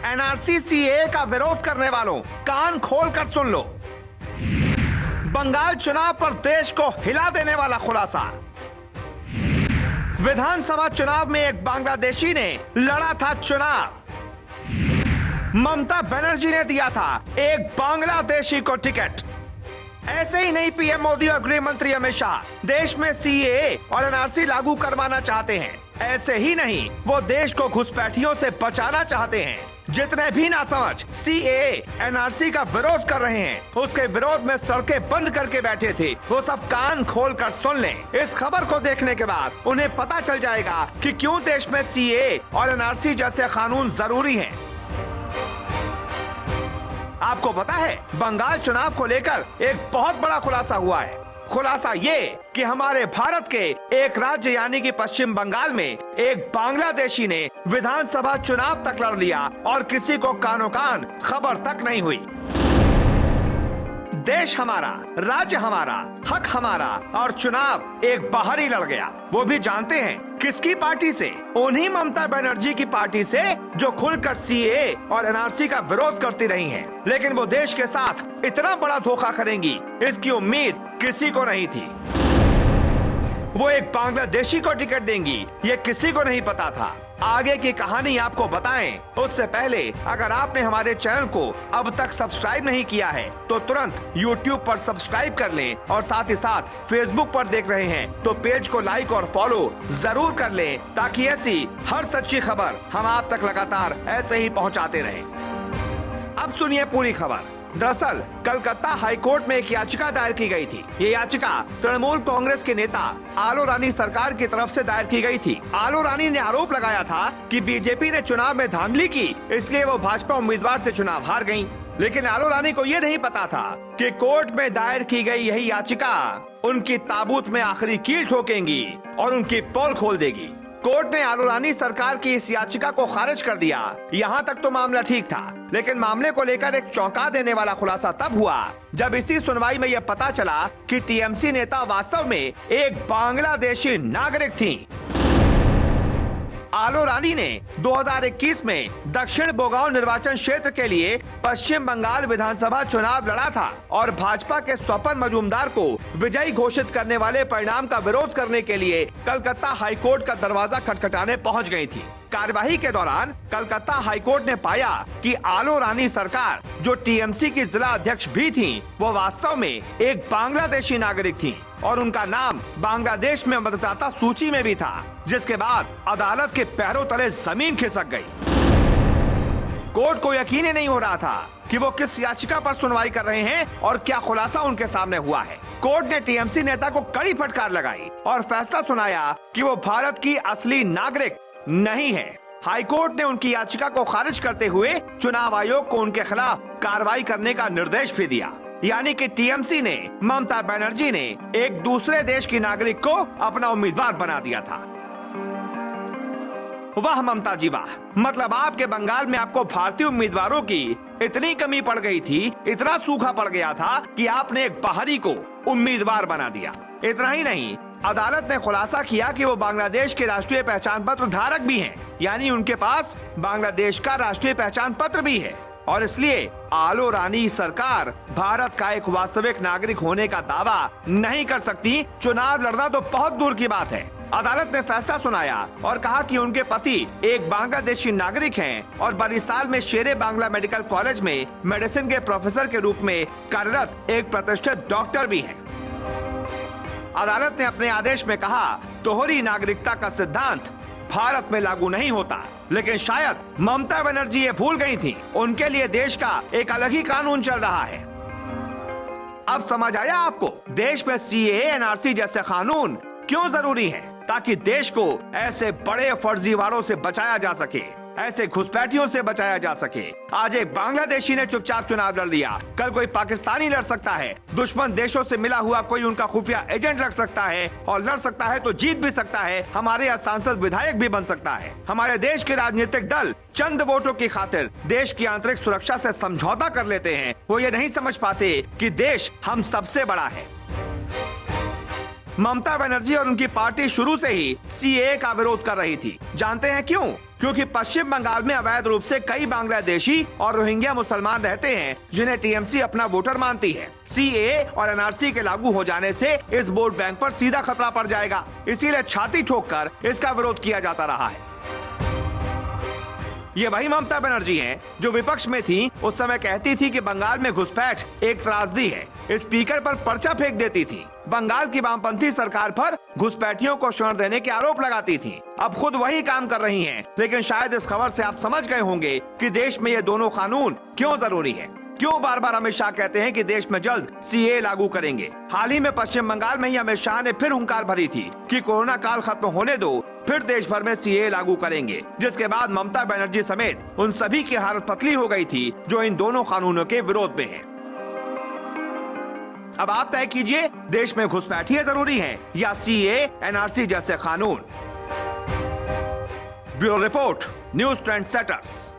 NRC CA का विरोध करने वालों, कान खोलकर सुन लो। बंगाल चुनाव पर देश को हिला देने वाला खुलासा। विधानसभा चुनाव में एक बांग्लादेशी ने लड़ा था चुनाव। ममता बनर्जी ने दिया था एक बांग्लादेशी को टिकट। ऐसे ही नहीं, पीएम मोदी और गृह मंत्री अमित शाह देश में सीएए और एनआरसी लागू करवाना चाहते हैं। ऐसे ही नहीं, वो देश को घुसपैठियों से बचाना चाहते हैं। जितने भी ना समझ सीएए एनआरसी का विरोध कर रहे हैं, उसके विरोध में सड़कें बंद करके बैठे थे, वो सब कान खोलकर सुन लें। इस खबर को देखने के बाद उन्हें पता चल जाएगा कि क्यों देश में सीएए और एनआरसी जैसे कानून जरूरी हैं। आपको पता है, बंगाल चुनाव को लेकर एक बहुत बड़ा खुलासा हुआ है। खुलासा ये कि हमारे भारत के एक राज्य यानी कि पश्चिम बंगाल में एक बांग्लादेशी ने विधानसभा चुनाव तक लड़ लिया और किसी को कानो कान खबर तक नहीं हुई। देश हमारा, राज्य हमारा, हक हमारा और चुनाव एक बाहरी लड़ गया। वो भी जानते हैं किसकी पार्टी से? उन्हीं ममता बनर्जी की पार्टी से जो खुलकर सीएए और एनआरसी का विरोध करती रही हैं। लेकिन वो देश के साथ इतना बड़ा धोखा करेंगी, इसकी उम्मीद किसी को नहीं थी। वो एक बांग्लादेशी को टिकट देंगी, ये किसी को नहीं पता था। आगे की कहानी आपको बताएं उससे पहले अगर आपने हमारे चैनल को अब तक सब्सक्राइब नहीं किया है तो तुरंत YouTube पर सब्सक्राइब कर लें और साथ ही साथ Facebook पर देख रहे हैं तो पेज को लाइक और फॉलो जरूर कर लें ताकि ऐसी हर सच्ची खबर हम आप तक लगातार ऐसे ही पहुंचाते रहें। अब सुनिए पूरी खबर। दरअसल कलकत्ता हाईकोर्ट में एक याचिका दायर की गई थी। ये याचिका तृणमूल कांग्रेस के नेता आलो रानी सरकार की तरफ से दायर की गई थी। आलो रानी ने आरोप लगाया था कि बीजेपी ने चुनाव में धांधली की, इसलिए वो भाजपा उम्मीदवार से चुनाव हार गयी। लेकिन आलो रानी को ये नहीं पता था कि कोर्ट में दायर की गई यही याचिका उनकी ताबूत में आखिरी कील ठोकेंगी और उनकी पोल खोल देगी। कोर्ट ने आलो रानी सरकार की इस याचिका को खारिज कर दिया। यहाँ तक तो मामला ठीक था, लेकिन मामले को लेकर एक चौंका देने वाला खुलासा तब हुआ जब इसी सुनवाई में यह पता चला कि टीएमसी नेता वास्तव में एक बांग्लादेशी नागरिक थी। आलो रानी ने 2021 में दक्षिण बोगांव निर्वाचन क्षेत्र के लिए पश्चिम बंगाल विधानसभा चुनाव लड़ा था और भाजपा के स्वपन मजूमदार को विजयी घोषित करने वाले परिणाम का विरोध करने के लिए कलकत्ता हाईकोर्ट का दरवाजा खटखटाने पहुंच गई थी। कार्यवाही के दौरान कलकत्ता हाईकोर्ट ने पाया कि आलो रानी सरकार, जो टीएमसी की जिला अध्यक्ष भी थी, वो वास्तव में एक बांग्लादेशी नागरिक थी और उनका नाम बांग्लादेश में मतदाता सूची में भी था, जिसके बाद अदालत के पैरों तले जमीन खिसक गई। कोर्ट को यकीन ही नहीं हो रहा था कि वो किस याचिका पर सुनवाई कर रहे हैं और क्या खुलासा उनके सामने हुआ है। कोर्ट ने टीएमसी नेता को कड़ी फटकार लगाई और फैसला सुनाया कि वो भारत की असली नागरिक नहीं है। हाईकोर्ट ने उनकी याचिका को खारिज करते हुए चुनाव आयोग को उनके खिलाफ कार्रवाई करने का निर्देश भी दिया। यानी कि टीएमसी ने, ममता बनर्जी ने एक दूसरे देश की नागरिक को अपना उम्मीदवार बना दिया था। वाह ममता जी वाह, मतलब आपके बंगाल में आपको भारतीय उम्मीदवारों की इतनी कमी पड़ गई थी, इतना सूखा पड़ गया था कि आपने एक बाहरी को उम्मीदवार बना दिया। इतना ही नहीं, अदालत ने खुलासा किया कि वो बांग्लादेश के राष्ट्रीय पहचान पत्र धारक भी हैं, यानी उनके पास बांग्लादेश का राष्ट्रीय पहचान पत्र भी है और इसलिए आलो रानी सरकार भारत का एक वास्तविक नागरिक होने का दावा नहीं कर सकती। चुनाव लड़ना तो बहुत दूर की बात है। अदालत ने फैसला सुनाया और कहा कि उनके पति एक बांग्लादेशी नागरिक हैं और बरिसाल में शेरे बांग्ला मेडिकल कॉलेज में मेडिसिन के प्रोफेसर के रूप में कार्यरत एक प्रतिष्ठित डॉक्टर भी हैं। अदालत ने अपने आदेश में कहा, दोहरी नागरिकता का सिद्धांत भारत में लागू नहीं होता, लेकिन शायद ममता बनर्जी ये भूल गई थी, उनके लिए देश का एक अलग ही कानून चल रहा है। अब समझ आया आपको देश में सीएए, एनआरसी जैसे कानून क्यों जरूरी हैं? ताकि देश को ऐसे बड़े फर्जीवाड़ों से बचाया जा सके, ऐसे घुसपैठियों से बचाया जा सके। आज एक बांग्लादेशी ने चुपचाप चुनाव लड़ लिया, कल कोई पाकिस्तानी लड़ सकता है, दुश्मन देशों से मिला हुआ कोई उनका खुफिया एजेंट लड़ सकता है और लड़ सकता है तो जीत भी सकता है। हमारे यहाँ सांसद विधायक भी बन सकता है। हमारे देश के राजनीतिक दल चंद वोटों की खातिर देश की आंतरिक सुरक्षा से समझौता कर लेते हैं। वो ये नहीं समझ पाते कि देश हम सबसे बड़ा है। ममता बनर्जी और उनकी पार्टी शुरू से ही सीए का विरोध कर रही थी। जानते हैं क्यों? क्योंकि पश्चिम बंगाल में अवैध रूप से कई बांग्लादेशी और रोहिंग्या मुसलमान रहते हैं, जिन्हें टीएमसी अपना वोटर मानती है। सीए और एनआरसी के लागू हो जाने से इस वोट बैंक पर सीधा खतरा पड़ जाएगा, इसीलिए छाती ठोककर इसका विरोध किया जाता रहा है। ये वही ममता बनर्जी हैं जो विपक्ष में थी उस समय कहती थी कि बंगाल में घुसपैठ एक त्रासदी है। स्पीकर पर पर्चा फेंक देती थी। बंगाल की वामपंथी सरकार पर घुसपैठियों को शरण देने के आरोप लगाती थी। अब खुद वही काम कर रही हैं। लेकिन शायद इस खबर से आप समझ गए होंगे कि देश में ये दोनों कानून क्यों जरूरी है। क्यों बार बार अमित शाह कहते हैं कि देश में जल्द सीए लागू करेंगे। हाल ही में पश्चिम बंगाल में ही अमित शाह ने फिर हुंकार भरी थी कि कोरोना काल खत्म होने दो, फिर देश भर में सीए लागू करेंगे। जिसके बाद ममता बनर्जी समेत उन सभी की हालत पतली हो गई थी जो इन दोनों कानूनों के विरोध में हैं। अब आप तय कीजिए, देश में घुसपैठियां जरूरी हैं या सीए एनआरसी जैसे कानून। Bureau report, news trend setters.